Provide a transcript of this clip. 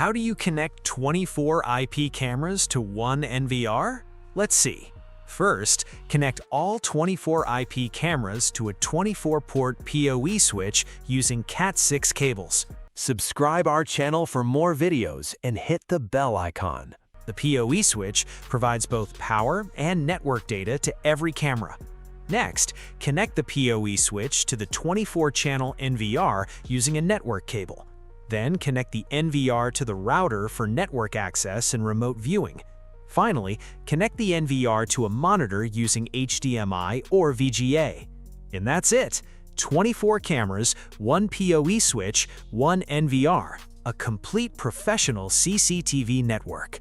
How do you connect 24 IP cameras to one NVR? Let's see. First, connect all 24 IP cameras to a 24-port PoE switch using Cat6 cables. Subscribe our channel for more videos and hit the bell icon. The PoE switch provides both power and network data to every camera. Next, connect the PoE switch to the 24-channel NVR using a network cable. Then connect the NVR to the router for network access and remote viewing. Finally, connect the NVR to a monitor using HDMI or VGA. And that's it! 24 cameras, one PoE switch, one NVR, a complete professional CCTV network.